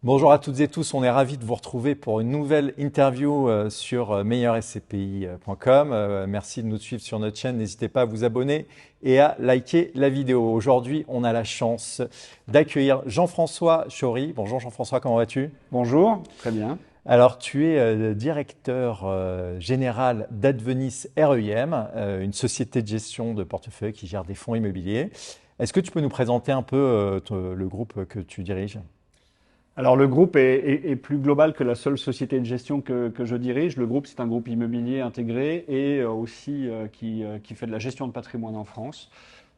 Bonjour à toutes et tous, on est ravis de vous retrouver pour une nouvelle interview sur meilleurscpi.com. Merci de nous suivre sur notre chaîne, n'hésitez pas à vous abonner et à liker la vidéo. Aujourd'hui, on a la chance d'accueillir Jean-François Chaury. Bonjour Jean-François, comment vas-tu? Bonjour, très bien. Alors, tu es directeur général d'Advenis REIM, une société de gestion de portefeuille qui gère des fonds immobiliers. Est-ce que tu peux nous présenter un peu le groupe que tu diriges? Alors le groupe est plus global que la seule société de gestion que je dirige. Le groupe, c'est un groupe immobilier intégré et aussi qui fait de la gestion de patrimoine en France.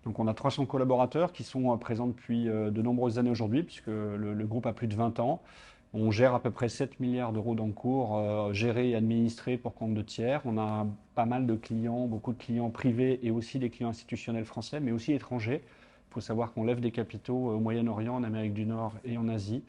Donc on a 300 collaborateurs qui sont présents depuis de nombreuses années aujourd'hui, puisque le groupe a plus de 20 ans. On gère à peu près 7 milliards d'euros d'encours gérés et administrés pour compte de tiers. On a pas mal de clients, beaucoup de clients privés et aussi des clients institutionnels français, mais aussi étrangers. Il faut savoir qu'on lève des capitaux au Moyen-Orient, en Amérique du Nord et en Asie.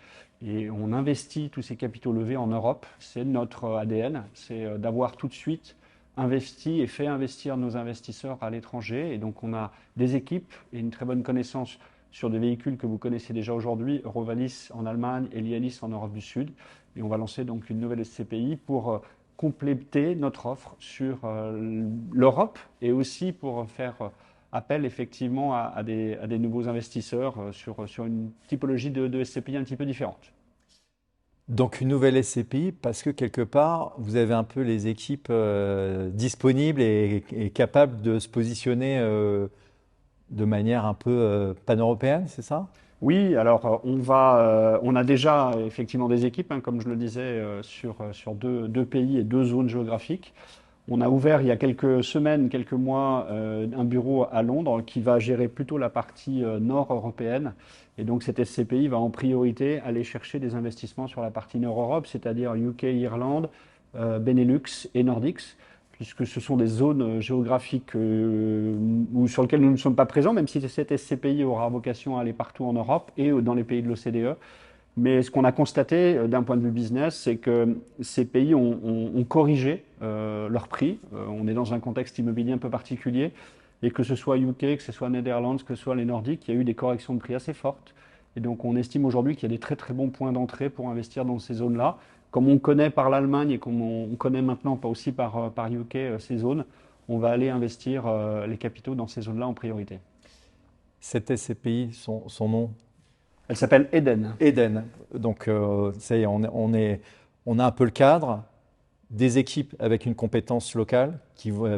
Et on investit tous ces capitaux levés en Europe. C'est notre ADN, c'est d'avoir tout de suite investi et fait investir nos investisseurs à l'étranger. Et donc on a des équipes et une très bonne connaissance sur des véhicules que vous connaissez déjà aujourd'hui, Eurovalis en Allemagne et Lialis en Europe du Sud. Et on va lancer donc une nouvelle SCPI pour compléter notre offre sur l'Europe et aussi pour faire appel effectivement à des nouveaux investisseurs sur une typologie de SCPI un petit peu différente. Donc une nouvelle SCPI parce que quelque part, vous avez un peu les équipes disponibles et capables de se positionner de manière un peu pan-européenne, c'est ça? Oui, alors on a déjà effectivement des équipes, hein, comme je le disais, sur deux pays et deux zones géographiques. On a ouvert il y a quelques semaines, quelques mois, un bureau à Londres qui va gérer plutôt la partie nord européenne. Et donc cette SCPI va en priorité aller chercher des investissements sur la partie nord-Europe, c'est-à-dire UK, Irlande, Benelux et Nordics, puisque ce sont des zones géographiques sur lesquelles nous ne sommes pas présents, même si cette SCPI aura vocation à aller partout en Europe et dans les pays de l'OCDE. Mais ce qu'on a constaté d'un point de vue business, c'est que ces pays ont corrigé leur prix. On est dans un contexte immobilier un peu particulier. Et que ce soit UK, que ce soit Netherlands, que ce soit les Nordiques, il y a eu des corrections de prix assez fortes. Et donc on estime aujourd'hui qu'il y a des très très bons points d'entrée pour investir dans ces zones-là. Comme on connaît par l'Allemagne et comme on connaît maintenant pas aussi par UK ces zones, on va aller investir les capitaux dans ces zones-là en priorité. Cette SCPI, son nom, Elle s'appelle Eden. Eden. Donc ça y est, on a un peu le cadre, des équipes avec une compétence locale,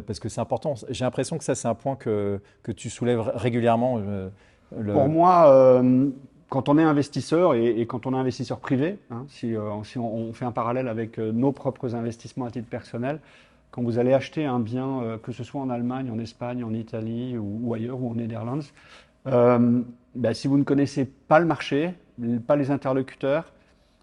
parce que c'est important. J'ai l'impression que ça, c'est un point que tu soulèves régulièrement. Pour Le, moi, quand on est investisseur et quand on est investisseur privé, hein, si on fait un parallèle avec nos propres investissements à titre personnel, quand vous allez acheter un bien, que ce soit en Allemagne, en Espagne, en Italie ou ailleurs, ou en Netherlands, ben, si vous ne connaissez pas le marché, pas les interlocuteurs,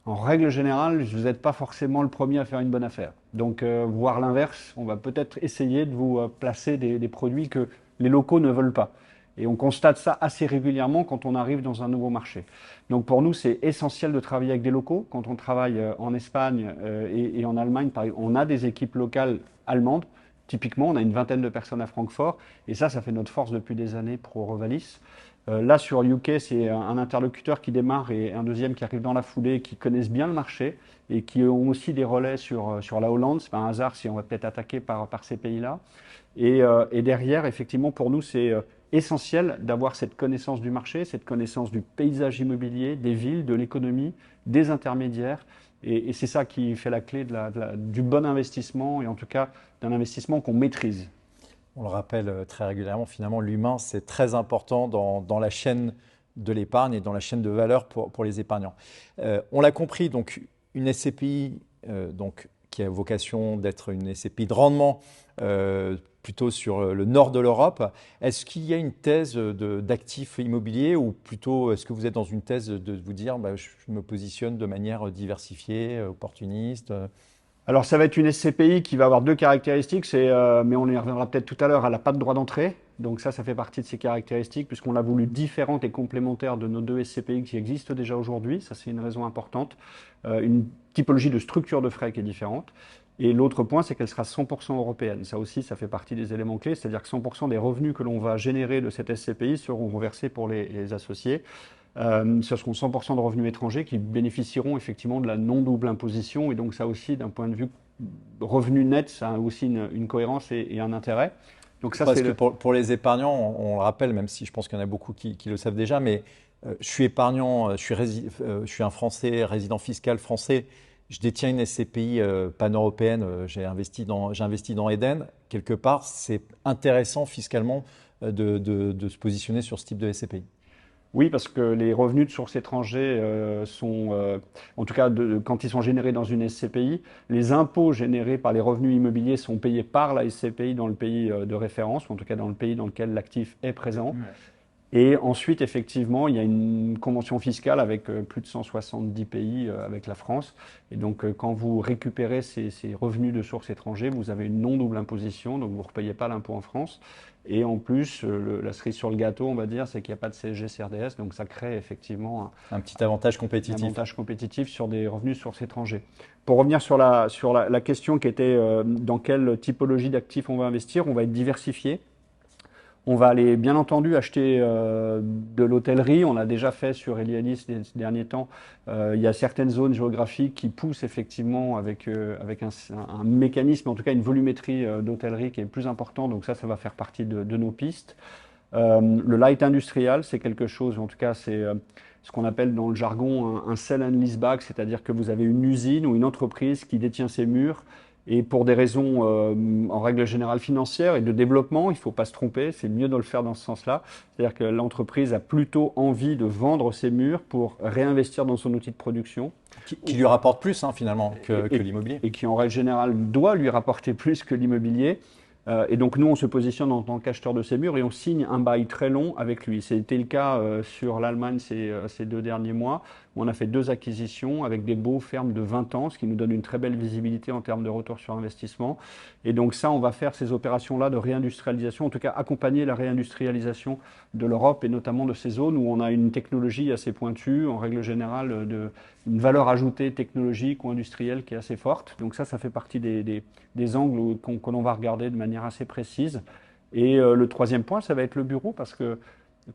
en règle générale, vous n'êtes pas forcément le premier à faire une bonne affaire. Donc, voire l'inverse, on va peut-être essayer de vous placer des produits que les locaux ne veulent pas. Et on constate ça assez régulièrement quand on arrive dans un nouveau marché. Donc pour nous, c'est essentiel de travailler avec des locaux. Quand on travaille en Espagne et en Allemagne, par exemple, on a des équipes locales allemandes. Typiquement, on a une vingtaine de personnes à Francfort. Et ça fait notre force depuis des années pour Eurovalis. Là, sur UK, c'est un interlocuteur qui démarre et un deuxième qui arrive dans la foulée, qui connaissent bien le marché et qui ont aussi des relais sur la Hollande. C'est pas un hasard si on va peut-être attaquer par ces pays-là. Et derrière, effectivement, pour nous, c'est essentiel d'avoir cette connaissance du marché, cette connaissance du paysage immobilier, des villes, de l'économie, des intermédiaires. Et c'est ça qui fait la clé du bon investissement et en tout cas d'un investissement qu'on maîtrise. on le rappelle très régulièrement, finalement, l'humain, c'est très important dans la chaîne de l'épargne et dans la chaîne de valeur pour les épargnants. On l'a compris, donc une SCPI donc, qui a vocation d'être une SCPI de rendement plutôt sur le nord de l'Europe. Est-ce qu'il y a une thèse d'actifs immobiliers ou plutôt est-ce que vous êtes dans une thèse de vous dire bah, je me positionne de manière diversifiée, opportuniste? Alors ça va être une SCPI qui va avoir deux caractéristiques, mais on y reviendra peut-être tout à l'heure, elle n'a pas de droit d'entrée. Donc ça fait partie de ses caractéristiques, puisqu'on l'a voulu différente et complémentaire de nos deux SCPI qui existent déjà aujourd'hui. Ça, c'est une raison importante. Une typologie de structure de frais qui est différente. Et l'autre point, c'est qu'elle sera 100% européenne. Ça aussi, ça fait partie des éléments clés, c'est-à-dire que 100% des revenus que l'on va générer de cette SCPI seront reversés pour les associés. Ce seront 100% de revenus étrangers qui bénéficieront effectivement de la non-double imposition. Et donc ça aussi, d'un point de vue revenu net, ça a aussi une cohérence et un intérêt. Donc ça, Parce c'est que le... pour les épargnants, on le rappelle, même si je pense qu'il y en a beaucoup qui le savent déjà, mais je suis épargnant, je suis un Français, résident fiscal français, je détiens une SCPI pan-européenne, j'ai investi dans Eden. Quelque part, c'est intéressant fiscalement de se positionner sur ce type de SCPI. Oui, parce que les revenus de sources étrangers sont, en tout cas quand ils sont générés dans une SCPI, les impôts générés par les revenus immobiliers sont payés par la SCPI dans le pays de référence, ou en tout cas dans le pays dans lequel l'actif est présent. Ouais. Et ensuite, effectivement, il y a une convention fiscale avec plus de 170 pays avec la France. Et donc, quand vous récupérez ces revenus de sources étrangers, vous avez une non-double imposition, donc vous ne repayez pas l'impôt en France. Et en plus, la cerise sur le gâteau, on va dire, c'est qu'il n'y a pas de CSG-CRDS, donc ça crée effectivement Un petit avantage un compétitif. avantage compétitif sur des revenus de sources étrangers. Pour revenir sur la question qui était dans quelle typologie d'actifs on va investir, on va être diversifié. On va aller, bien entendu, acheter de l'hôtellerie. On l'a déjà fait sur Elianis ces derniers temps. Il y a certaines zones géographiques qui poussent effectivement avec un mécanisme, en tout cas une volumétrie d'hôtellerie qui est plus important. Donc ça va faire partie de nos pistes. Le light industrial, c'est quelque chose, en tout cas, c'est ce qu'on appelle dans le jargon un sell and lease back, c'est-à-dire que vous avez une usine ou une entreprise qui détient ses murs. Et pour des raisons, en règle générale, financières et de développement, il ne faut pas se tromper, c'est mieux de le faire dans ce sens-là. C'est-à-dire que l'entreprise a plutôt envie de vendre ses murs pour réinvestir dans son outil de production. Qui lui rapporte plus finalement que Et, l'immobilier. et qui, en règle générale, doit lui rapporter plus que l'immobilier. Et donc nous, on se positionne en tant qu'acheteur de ces murs et on signe un bail très long avec lui. C'était le cas sur l'Allemagne ces 2 derniers mois, où on a fait 2 acquisitions avec des baux fermes de 20 ans, ce qui nous donne une très belle visibilité en termes de retour sur investissement. Et donc ça, on va faire ces opérations-là de réindustrialisation, en tout cas accompagner la réindustrialisation de l'Europe et notamment de ces zones où on a une technologie assez pointue, en règle générale, une valeur ajoutée technologique ou industrielle qui est assez forte. Donc ça fait partie des angles que l'on va regarder de manière assez précise. Et le troisième point, ça va être le bureau, parce que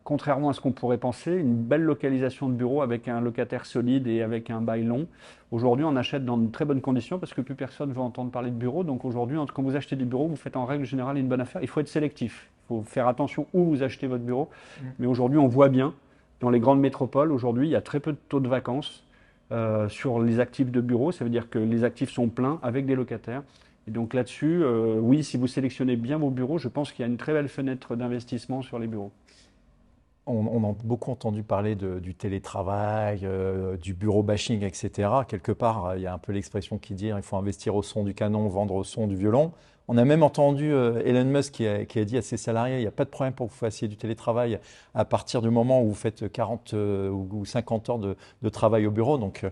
contrairement à ce qu'on pourrait penser, une belle localisation de bureau avec un locataire solide et avec un bail long, aujourd'hui on achète dans de très bonnes conditions parce que plus personne veut entendre parler de bureau. Donc aujourd'hui, quand vous achetez des bureaux, vous faites en règle générale une bonne affaire. Il faut être sélectif, il faut faire attention où vous achetez votre bureau. Mais aujourd'hui, on voit bien, dans les grandes métropoles, aujourd'hui, il y a très peu de taux de vacances sur les actifs de bureau. Ça veut dire que les actifs sont pleins avec des locataires. Et donc là-dessus, oui, si vous sélectionnez bien vos bureaux, je pense qu'il y a une très belle fenêtre d'investissement sur les bureaux. On a beaucoup entendu parler du télétravail, du bureau bashing, etc. Quelque part, il y a un peu l'expression qui dit il faut investir au son du canon, vendre au son du violon. On a même entendu Elon Musk qui a dit à ses salariés il n'y a pas de problème pour que vous fassiez du télétravail à partir du moment où vous faites 40 ou 50 heures de travail au bureau. Donc,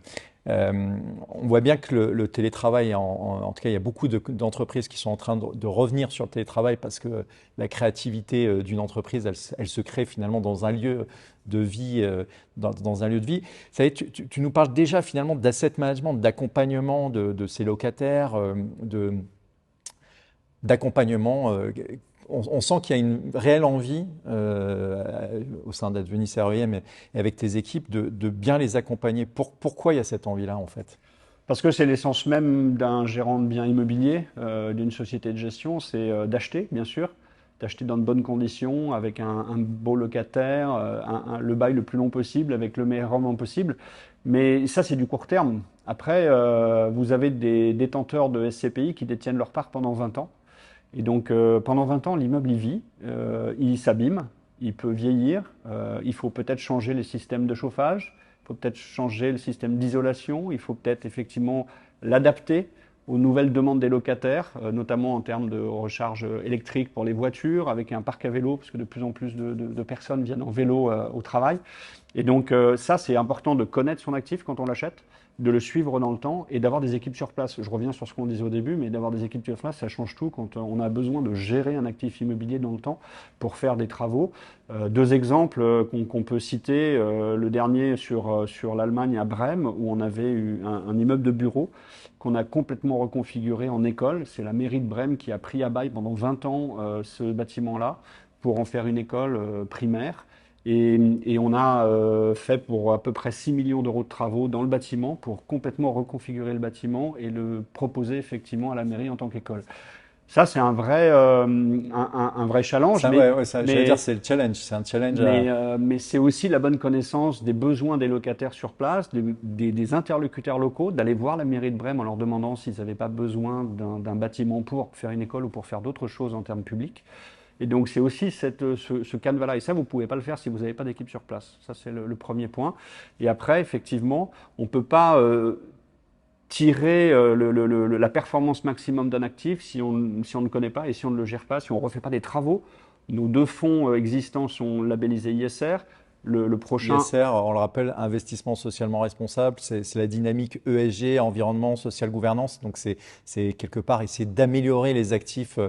on voit bien que le télétravail, en tout cas, il y a beaucoup d'entreprises qui sont en train de revenir sur le télétravail parce que la créativité d'une entreprise, elle se crée finalement dans un lieu de vie, dans un lieu de vie. Vous savez, tu nous parles déjà finalement d'asset management, d'accompagnement de ces locataires, d'accompagnement. On sent qu'il y a une réelle envie au sein d'Advenis REM et avec tes équipes de bien les accompagner. Pourquoi il y a cette envie-là en fait? Parce que c'est l'essence même d'un gérant de biens immobiliers, d'une société de gestion, c'est d'acheter, bien sûr, d'acheter dans de bonnes conditions, avec un beau locataire, le bail le plus long possible, avec le meilleur rendement possible. Mais ça, c'est du court terme. Après, vous avez des détenteurs de SCPI qui détiennent leur part pendant 20 ans. Et donc, pendant 20 ans, l'immeuble, il vit, il s'abîme, il peut vieillir, il faut peut-être changer les systèmes de chauffage, il faut peut-être changer le système d'isolation, il faut peut-être effectivement l'adapter aux nouvelles demandes des locataires, notamment en termes de recharge électrique pour les voitures, avec un parc à vélo, parce que de plus en plus de personnes viennent en vélo au travail. Et donc ça, c'est important de connaître son actif quand on l'achète, de le suivre dans le temps et d'avoir des équipes sur place. Je reviens sur ce qu'on disait au début, mais d'avoir des équipes sur place, ça change tout quand on a besoin de gérer un actif immobilier dans le temps pour faire des travaux. 2 exemples qu'on peut citer. Le dernier sur l'Allemagne à Brême, où on avait eu un immeuble de bureau qu'on a complètement reconfiguré en école. C'est la mairie de Brême qui a pris à bail pendant 20 ans ce bâtiment-là pour en faire une école primaire. Et on a fait pour à peu près 6 millions d'euros de travaux dans le bâtiment pour complètement reconfigurer le bâtiment et le proposer effectivement à la mairie en tant qu'école. Ça, c'est un vrai challenge, Ça, ouais, ouais, ça, j'allais dire, mais, c'est le challenge. C'est un challenge à. mais c'est aussi la bonne connaissance des besoins des locataires sur place, des interlocuteurs locaux, d'aller voir la mairie de Brême en leur demandant s'ils n'avaient pas besoin d'un bâtiment pour faire une école ou pour faire d'autres choses en termes publics. Et donc, c'est aussi ce canevas-là. Et ça, vous ne pouvez pas le faire si vous n'avez pas d'équipe sur place. Ça, c'est le premier point. Et après, effectivement, on ne peut pas tirer la performance maximum d'un actif si on ne connaît pas et si on ne le gère pas, si on ne refait pas des travaux. Nos 2 fonds existants sont labellisés ISR. Le prochain, ISR, on le rappelle, investissement socialement responsable, c'est la dynamique ESG, environnement, social, gouvernance. Donc c'est quelque part essayer d'améliorer les actifs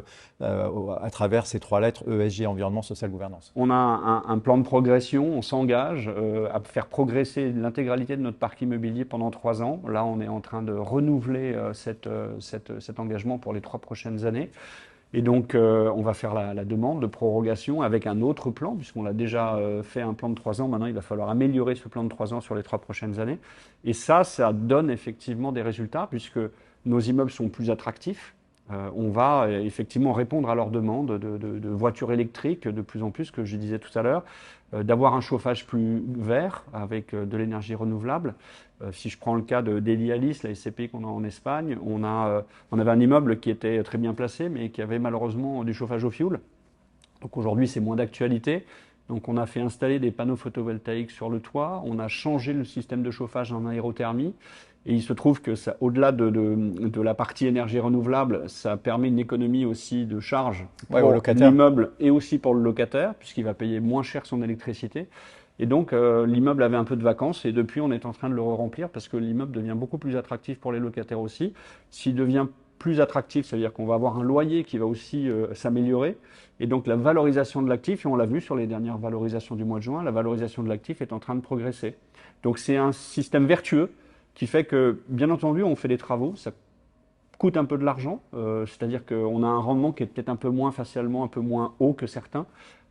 à travers ces 3 lettres, ESG, environnement, social, gouvernance. on a un plan de progression, on s'engage à faire progresser l'intégralité de notre parc immobilier pendant 3 ans. Là, on est en train de renouveler cet engagement pour les 3 prochaines années. Et donc, on va faire la demande de prorogation avec un autre plan, puisqu'on a déjà fait un plan de 3 ans. Maintenant, il va falloir améliorer ce plan de 3 ans sur les 3 prochaines années. Et ça donne effectivement des résultats, puisque nos immeubles sont plus attractifs. On va effectivement répondre à leurs demandes de voitures électriques de plus en plus, que je disais tout à l'heure, d'avoir un chauffage plus vert avec de l'énergie renouvelable. Si je prends le cas d'Eli Alice, la SCPI qu'on a en Espagne, on avait un immeuble qui était très bien placé, mais qui avait malheureusement du chauffage au fioul. Donc aujourd'hui, c'est moins d'actualité. Donc on a fait installer des panneaux photovoltaïques sur le toit, on a changé le système de chauffage en aérothermie. Et il se trouve que ça, au-delà de la partie énergie renouvelable, ça permet une économie aussi de charge Ouais, pour au locataire. l'immeuble et aussi pour le locataire, puisqu'il va payer moins cher son électricité. Et donc l'immeuble avait un peu de vacances et depuis on est en train de le remplir parce que l'immeuble devient beaucoup plus attractif pour les locataires aussi. S'il devient plus attractif, ça veut dire qu'on va avoir un loyer qui va aussi s'améliorer. Et donc la valorisation de l'actif, et on l'a vu sur les dernières valorisations du mois de juin, la valorisation de l'actif est en train de progresser. Donc c'est un système vertueux qui fait que, bien entendu, on fait des travaux, ça coûte un peu de l'argent, c'est-à-dire qu'on a un rendement qui est peut-être un peu moins facialement, un peu moins haut que certains.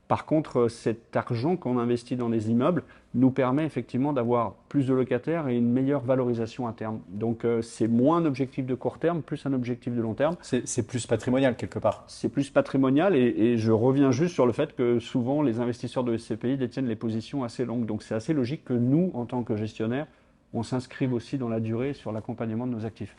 Par contre, cet argent qu'on investit dans les immeubles nous permet effectivement d'avoir plus de locataires et une meilleure valorisation à terme. Donc c'est moins un objectif de court terme, plus un objectif de long terme. C'est plus patrimonial quelque part. C'est plus patrimonial et je reviens juste sur le fait que souvent les investisseurs de SCPI détiennent les positions assez longues. Donc c'est assez logique que nous, en tant que gestionnaires, on s'inscrive aussi dans la durée sur l'accompagnement de nos actifs.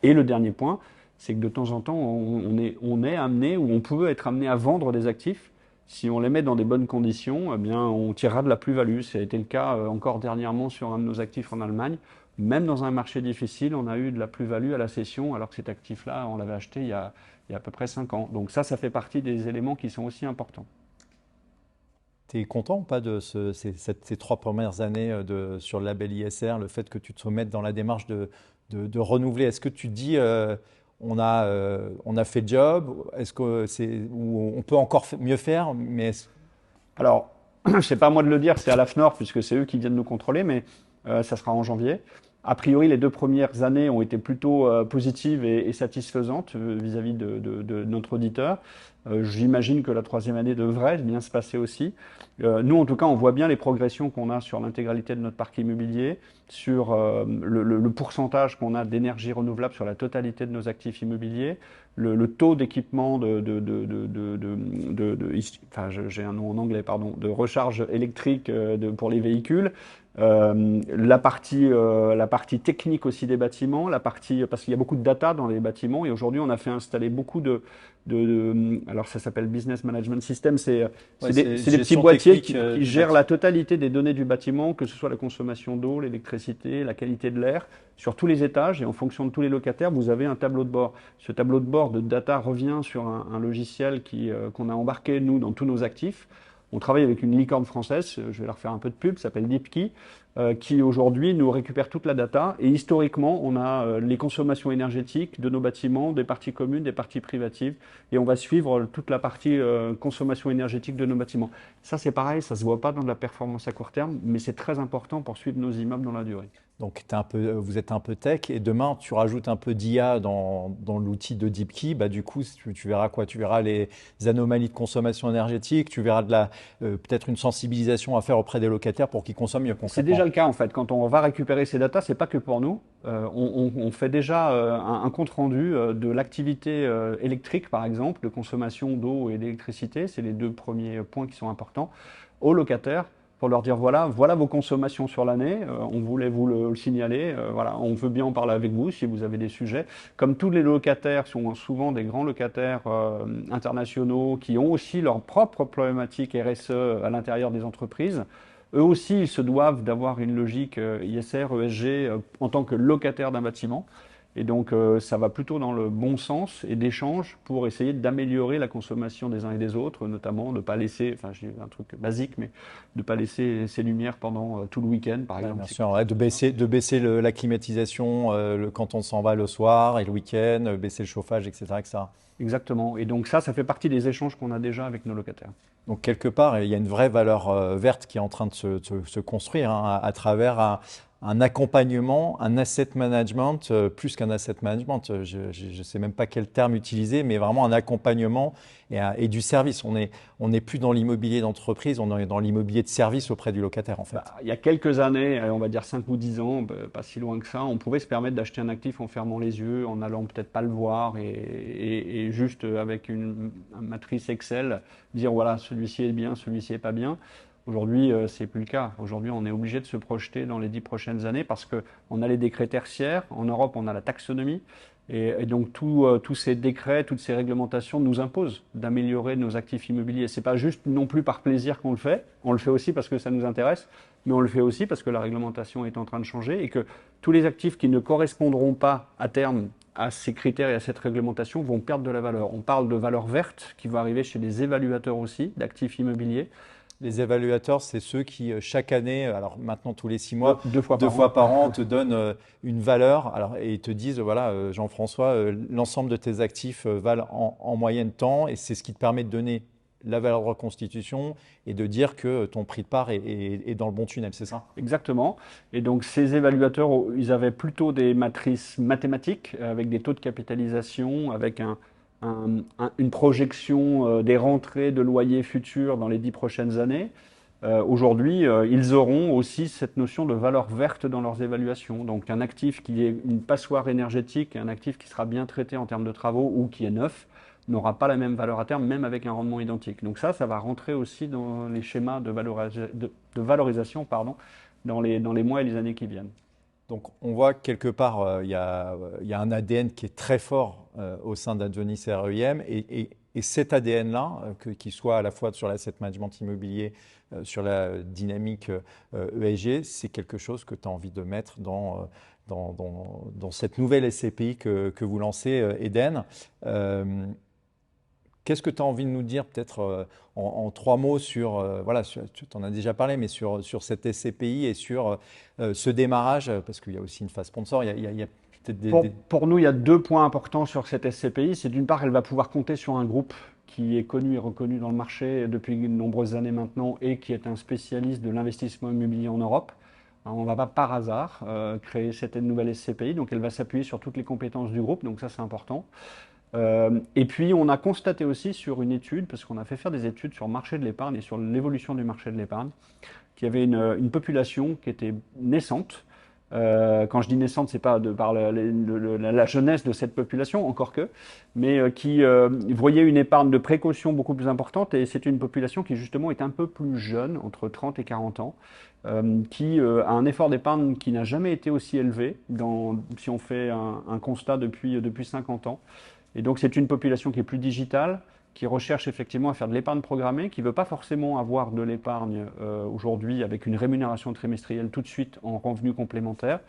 Et le dernier point, c'est que de temps en temps, on est amené ou on peut être amené à vendre des actifs. Si on les met dans des bonnes conditions, eh bien, on tirera de la plus-value. Ça a été le cas encore dernièrement sur un de nos actifs en Allemagne. Même dans un marché difficile, on a eu de la plus-value à la cession, alors que cet actif-là, on l'avait acheté il y a à peu près 5 ans. Donc ça fait partie des éléments qui sont aussi importants. Tu es content ou pas de ces 3 premières années sur le label ISR, le fait que tu te remettes dans la démarche de renouveler? Est-ce que tu te dis on a fait le job? Est-ce que ou on peut encore mieux faire? Alors, c'est pas à moi de le dire, c'est à l'AFNOR, puisque c'est eux qui viennent nous contrôler, mais ça sera en janvier. A priori, les 2 premières années ont été plutôt positives et satisfaisantes vis-à-vis de notre auditeur. J'imagine que la 3e année devrait bien se passer aussi. Nous, en tout cas, on voit bien les progressions qu'on a sur l'intégralité de notre parc immobilier, sur le pourcentage qu'on a d'énergie renouvelable sur la totalité de nos actifs immobiliers, le taux d'équipement j'ai un nom en anglais, pardon, de recharge électrique pour les véhicules. La partie technique aussi des bâtiments, parce qu'il y a beaucoup de data dans les bâtiments et aujourd'hui on a fait installer beaucoup alors ça s'appelle Business Management System, c'est des petits boîtiers qui gèrent la totalité des données du bâtiment, que ce soit la consommation d'eau, l'électricité, la qualité de l'air, sur tous les étages et en fonction de tous les locataires, vous avez un tableau de bord. Ce tableau de bord de data revient sur un logiciel qu'on a embarqué nous dans tous nos actifs. On travaille avec une licorne française, je vais leur faire un peu de pub, ça s'appelle DeepKey. qui aujourd'hui nous récupère toute la data. Et historiquement, on a les consommations énergétiques de nos bâtiments, des parties communes, des parties privatives, et on va suivre toute la partie consommation énergétique de nos bâtiments. Ça, c'est pareil, ça ne se voit pas dans de la performance à court terme, mais c'est très important pour suivre nos immeubles dans la durée. Donc, vous êtes un peu tech et demain, tu rajoutes un peu d'IA dans l'outil de DeepKey. Bah, du coup, tu verras quoi? Tu verras les anomalies de consommation énergétique, tu verras peut-être une sensibilisation à faire auprès des locataires pour qu'ils consomment mieux C'est concrètement. déjà le cas en fait. Quand on va récupérer ces datas, c'est pas que pour nous. On fait déjà un compte rendu de l'activité électrique, par exemple, de consommation d'eau et d'électricité. C'est les deux premiers points qui sont importants aux locataires pour leur dire voilà vos consommations sur l'année. On voulait vous le signaler. Voilà, on veut bien en parler avec vous si vous avez des sujets. Comme tous les locataires sont souvent des grands locataires internationaux qui ont aussi leurs propres problématiques RSE à l'intérieur des entreprises. Eux aussi, ils se doivent d'avoir une logique ISR, ESG en tant que locataire d'un bâtiment. Et donc, ça va plutôt dans le bon sens et d'échange pour essayer d'améliorer la consommation des uns et des autres, notamment de ne pas laisser, enfin, j'ai un truc basique, mais de ne pas laisser ces lumières pendant tout le week-end, par exemple. Bien sûr, ouais, de baisser la climatisation quand on s'en va le soir et le week-end, baisser le chauffage, etc., etc. Exactement. Et donc, ça fait partie des échanges qu'on a déjà avec nos locataires. Donc quelque part, il y a une vraie valeur verte qui est en train de se construire hein, à travers un accompagnement, un asset management, plus qu'un asset management. Je ne sais même pas quel terme utiliser, mais vraiment un accompagnement et du service. On n'est plus dans l'immobilier d'entreprise, on est dans l'immobilier de service auprès du locataire en fait. Il y a quelques années, on va dire 5 ou 10 ans, pas si loin que ça, on pouvait se permettre d'acheter un actif en fermant les yeux, en allant peut-être pas le voir et juste avec une matrice Excel, dire voilà, celui-ci est bien, celui-ci est pas bien. Aujourd'hui, c'est plus le cas. Aujourd'hui, on est obligé de se projeter dans les 10 prochaines années parce qu'on a les décrets tertiaires. En Europe, on a la taxonomie. Et donc, tous ces décrets, toutes ces réglementations nous imposent d'améliorer nos actifs immobiliers. C'est pas juste non plus par plaisir qu'on le fait. On le fait aussi parce que ça nous intéresse, mais on le fait aussi parce que la réglementation est en train de changer et que tous les actifs qui ne correspondront pas à terme à ces critères et à cette réglementation vont perdre de la valeur. On parle de valeur verte qui va arriver chez les évaluateurs aussi d'actifs immobiliers. Les évaluateurs, c'est ceux qui, chaque année, alors maintenant tous les 6 mois, Deux fois deux par an. fois par an, te donnent une valeur et ils te disent, voilà, Jean-François, l'ensemble de tes actifs valent en moyenne tant et c'est ce qui te permet de donner la valeur de reconstitution et de dire que ton prix de part est dans le bon tunnel, c'est ça? Exactement. Et donc ces évaluateurs, ils avaient plutôt des matrices mathématiques avec des taux de capitalisation, avec une projection des rentrées de loyers futurs dans les 10 prochaines années. Aujourd'hui, ils auront aussi cette notion de valeur verte dans leurs évaluations. Donc un actif qui est une passoire énergétique, un actif qui sera bien traité en termes de travaux ou qui est neuf, n'aura pas la même valeur à terme, même avec un rendement identique. Donc ça va rentrer aussi dans les schémas de valorisation pardon, dans les mois et les années qui viennent. Donc on voit que quelque part, il y a un ADN qui est très fort au sein d'Advenis REIM et cet ADN-là, qu'il soit à la fois sur l'asset management immobilier, sur la dynamique ESG, c'est quelque chose que tu as envie de mettre dans cette nouvelle SCPI que vous lancez, Eden. Qu'est-ce que tu as envie de nous dire peut-être en 3 mots sur, voilà, tu en as déjà parlé, mais sur cette SCPI et sur ce démarrage, parce qu'il y a aussi une phase sponsor, il y a peut-être Pour nous, il y a 2 points importants sur cette SCPI. C'est d'une part, elle va pouvoir compter sur un groupe qui est connu et reconnu dans le marché depuis de nombreuses années maintenant et qui est un spécialiste de l'investissement immobilier en Europe. On ne va pas par hasard créer cette nouvelle SCPI, donc elle va s'appuyer sur toutes les compétences du groupe, donc ça c'est important. Et puis on a constaté aussi sur une étude, parce qu'on a fait faire des études sur le marché de l'épargne et sur l'évolution du marché de l'épargne, qu'il y avait une population qui était naissante. Quand je dis naissante, c'est pas par la jeunesse de cette population, encore que, mais qui voyait une épargne de précaution beaucoup plus importante. Et c'est une population qui justement est un peu plus jeune, entre 30 et 40 ans, qui a un effort d'épargne qui n'a jamais été aussi élevé, si on fait un constat depuis 50 ans. Et donc c'est une population qui est plus digitale, qui recherche effectivement à faire de l'épargne programmée, qui ne veut pas forcément avoir de l'épargne aujourd'hui avec une rémunération trimestrielle tout de suite en revenu complémentaire.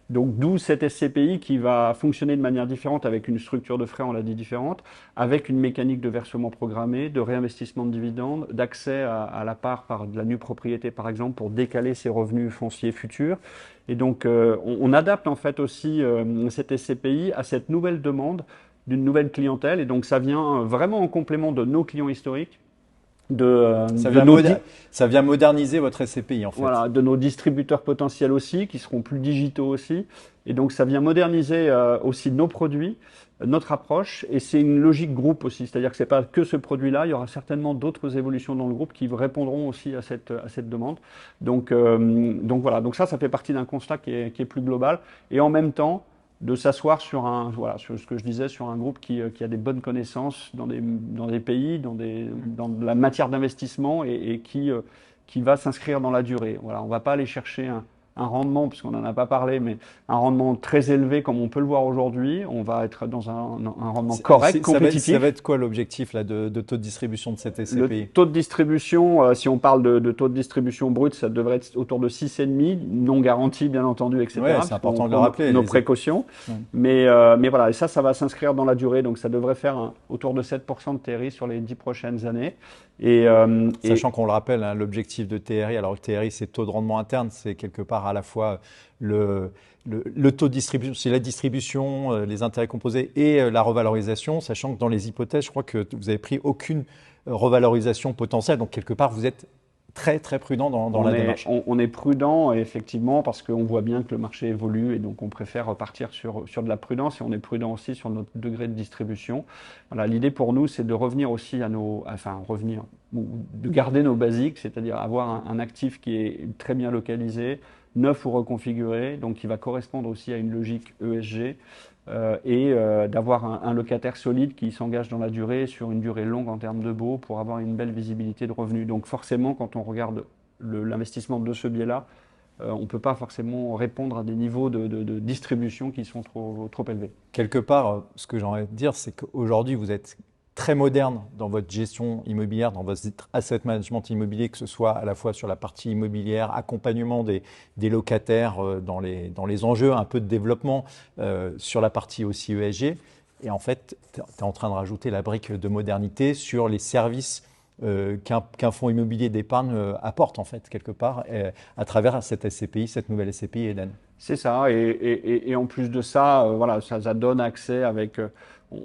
Donc d'où cette SCPI qui va fonctionner de manière différente avec une structure de frais, on l'a dit, différente, avec une mécanique de versement programmé, de réinvestissement de dividendes, d'accès à la part par de la nue propriété par exemple pour décaler ses revenus fonciers futurs. Et donc on adapte en fait aussi cette SCPI à cette nouvelle demande d'une nouvelle clientèle. Et donc ça vient vraiment en complément de nos clients historiques. Ça vient moderniser votre SCPI en fait. Voilà, de nos distributeurs potentiels aussi, qui seront plus digitaux aussi. Et donc ça vient moderniser aussi nos produits, notre approche. Et c'est une logique groupe aussi, c'est-à-dire que c'est pas que ce produit-là, il y aura certainement d'autres évolutions dans le groupe qui répondront aussi à cette demande. Donc voilà, donc ça fait partie d'un constat qui est plus global. Et en même temps, de s'asseoir sur sur ce que je disais, sur un groupe qui a des bonnes connaissances dans des pays, dans la matière d'investissement et qui va s'inscrire dans la durée. Voilà, on va pas aller chercher un rendement, puisqu'on n'en a pas parlé, mais un rendement très élevé comme on peut le voir aujourd'hui. On va être dans un rendement correct, compétitif. Ça va être quoi l'objectif là, de taux de distribution de cette SCPI? Le taux de distribution, si on parle de taux de distribution brut, ça devrait être autour de 6,5, non garanti bien entendu, etc. Ouais, c'est important de le rappeler. Nos précautions. Ouais. Mais voilà, et ça va s'inscrire dans la durée, donc ça devrait faire autour de 7% de TRI sur les 10 prochaines années. Sachant qu'on le rappelle, hein, l'objectif de TRI, alors le TRI c'est taux de rendement interne, c'est quelque part à la fois le taux de distribution, c'est la distribution, les intérêts composés et la revalorisation, sachant que dans les hypothèses, je crois que vous avez pris aucune revalorisation potentielle, donc quelque part vous êtes très très prudent dans la démarche. On est prudent effectivement parce qu'on voit bien que le marché évolue et donc on préfère repartir sur de la prudence et on est prudent aussi sur notre degré de distribution. Voilà, l'idée pour nous c'est de revenir aussi de garder nos basiques, c'est-à-dire avoir un actif qui est très bien localisé, neuf ou reconfiguré, donc qui va correspondre aussi à une logique ESG. D'avoir un locataire solide qui s'engage dans la durée, sur une durée longue en termes de baux, pour avoir une belle visibilité de revenus. Donc forcément, quand on regarde l'investissement de ce biais-là, on ne peut pas forcément répondre à des niveaux de distribution qui sont trop élevés. Quelque part, ce que j'ai envie de dire, c'est qu'aujourd'hui, vous êtes très moderne dans votre gestion immobilière, dans votre asset management immobilier, que ce soit à la fois sur la partie immobilière, accompagnement des locataires dans les enjeux, un peu de développement sur la partie aussi ESG. Et en fait, tu es en train de rajouter la brique de modernité sur les services qu'un fonds immobilier d'épargne apporte en fait quelque part à travers cette SCPI, cette nouvelle SCPI Eden. C'est ça, et en plus de ça, voilà, ça donne accès avec...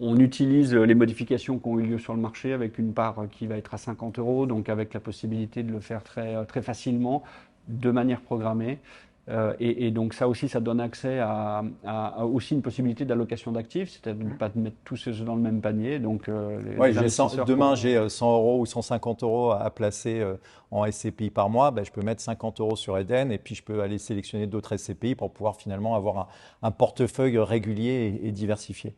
On utilise les modifications qui ont eu lieu sur le marché avec une part qui va être à 50 €, donc avec la possibilité de le faire très, très facilement, de manière programmée. Et donc ça aussi, ça donne accès à aussi une possibilité d'allocation d'actifs, c'est-à-dire de ne pas mettre tous ces œufs dans le même panier. Donc, demain, j'ai 100 € ou 150 € à placer en SCPI par mois. Ben, je peux mettre 50 € sur Eden et puis je peux aller sélectionner d'autres SCPI pour pouvoir finalement avoir un portefeuille régulier et diversifié.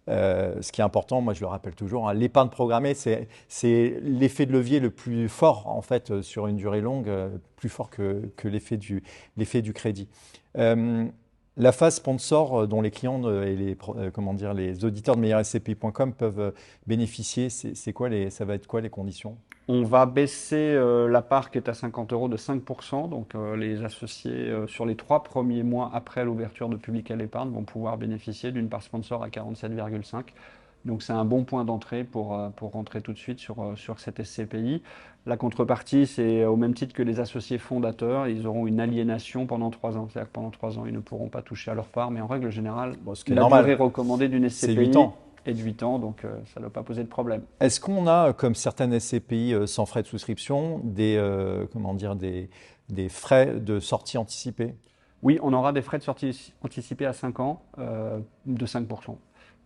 Ce qui est important, moi je le rappelle toujours, hein, l'épargne programmée, c'est l'effet de levier le plus fort en fait sur une durée longue, plus fort que l'effet du crédit. La phase sponsor dont les clients et les auditeurs de meilleurscpi.com peuvent bénéficier, ça va être quoi les conditions? On va baisser la part qui est à 50 € de 5%. Donc les associés sur les 3 premiers mois après l'ouverture de Public à l'épargne vont pouvoir bénéficier d'une part sponsor à 47,5. Donc c'est un bon point d'entrée pour rentrer tout de suite sur cette SCPI. La contrepartie, c'est au même titre que les associés fondateurs, ils auront une aliénation pendant 3 ans. C'est-à-dire que pendant 3 ans, ils ne pourront pas toucher à leur part. Mais en règle générale, la durée recommandée d'une SCPI, c'est 8 ans. Et de 8 ans, donc ça ne doit pas poser de problème. Est-ce qu'on a, comme certaines SCPI sans frais de souscription, des frais de sortie anticipés? Oui, on aura des frais de sortie anticipés à 5 ans de 5%.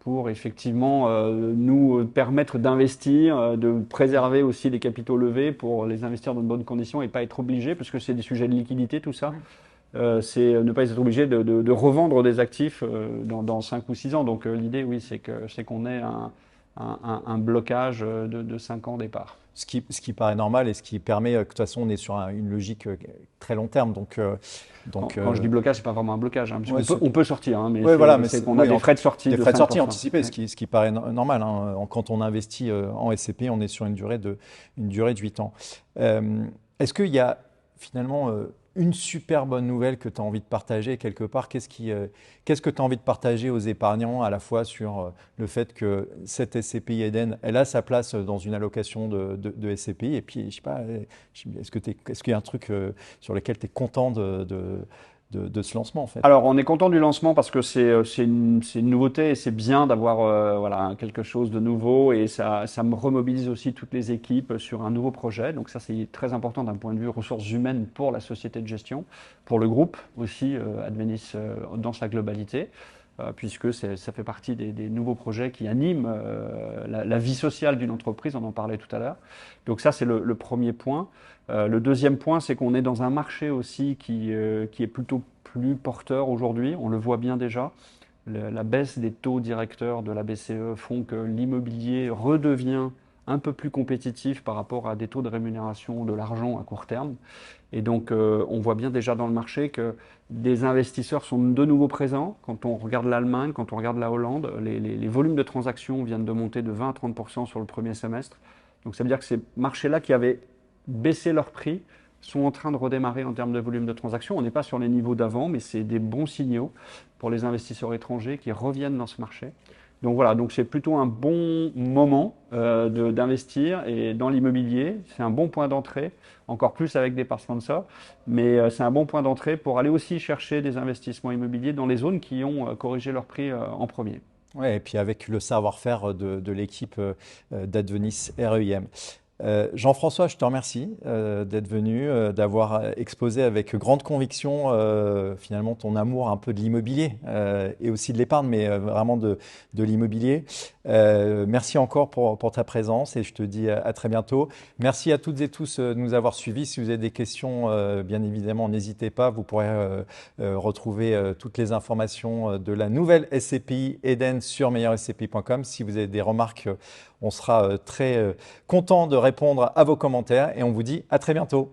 Pour effectivement nous permettre d'investir, de préserver aussi les capitaux levés pour les investir dans de bonnes conditions et pas être obligé, parce que c'est des sujets de liquidité tout ça. C'est ne pas être obligé de revendre des actifs dans 5 ou 6 ans. Donc l'idée, oui, c'est qu'on ait un blocage de 5 ans départ. Ce qui paraît normal et ce qui permet, de toute façon, on est sur une logique très long terme. Quand je dis blocage, c'est pas vraiment un blocage, hein, parce ouais, on peut sortir, hein, mais c'est qu'on a des frais de sortie. Des de frais de sortie 5%. anticipés, Ouais. ce qui paraît normal. Hein. Quand on investit en SCPI, on est sur une durée de 8 ans. Est-ce qu'il y a finalement une super bonne nouvelle que tu as envie de partager quelque part? Qu'est-ce que tu as envie de partager aux épargnants à la fois sur le fait que cette SCPI Eden, elle a sa place dans une allocation de SCPI, et puis je sais pas, est-ce qu'il y a un truc sur lequel tu es content de ce lancement en fait? Alors, on est content du lancement parce que c'est une nouveauté et c'est bien d'avoir voilà, quelque chose de nouveau et ça me remobilise aussi toutes les équipes sur un nouveau projet. Donc ça, c'est très important d'un point de vue ressources humaines pour la société de gestion, pour le groupe aussi, Advenis dans sa globalité, puisque ça fait partie des nouveaux projets qui animent la vie sociale d'une entreprise, on en parlait tout à l'heure. Donc ça, c'est le premier point. Le deuxième point, c'est qu'on est dans un marché aussi qui est plutôt plus porteur aujourd'hui. On le voit bien déjà. La baisse des taux directeurs de la BCE font que l'immobilier redevient un peu plus compétitif par rapport à des taux de rémunération de l'argent à court terme. Et donc, on voit bien déjà dans le marché que des investisseurs sont de nouveau présents. Quand on regarde l'Allemagne, quand on regarde la Hollande, les volumes de transactions viennent de monter de 20 à 30% sur le premier semestre. Donc, ça veut dire que ces marchés-là qui avaient baissé leur prix sont en train de redémarrer en termes de volume de transactions. On n'est pas sur les niveaux d'avant, mais c'est des bons signaux pour les investisseurs étrangers qui reviennent dans ce marché. Donc voilà, donc c'est plutôt un bon moment d'investir et dans l'immobilier. C'est un bon point d'entrée, encore plus avec des parts sponsors, mais c'est un bon point d'entrée pour aller aussi chercher des investissements immobiliers dans les zones qui ont corrigé leur prix en premier. Ouais, et puis avec le savoir-faire de l'équipe d'Advenis REIM. Jean-François, je te remercie d'être venu, d'avoir exposé avec grande conviction finalement ton amour un peu de l'immobilier et aussi de l'épargne, mais vraiment de l'immobilier. Merci encore pour ta présence et je te dis à très bientôt. Merci à toutes et tous de nous avoir suivis. Si vous avez des questions, bien évidemment, n'hésitez pas. Vous pourrez retrouver toutes les informations de la nouvelle SCPI Eden sur meilleurscpi.com. Si vous avez des remarques, on sera très content de répondre à vos commentaires et on vous dit à très bientôt.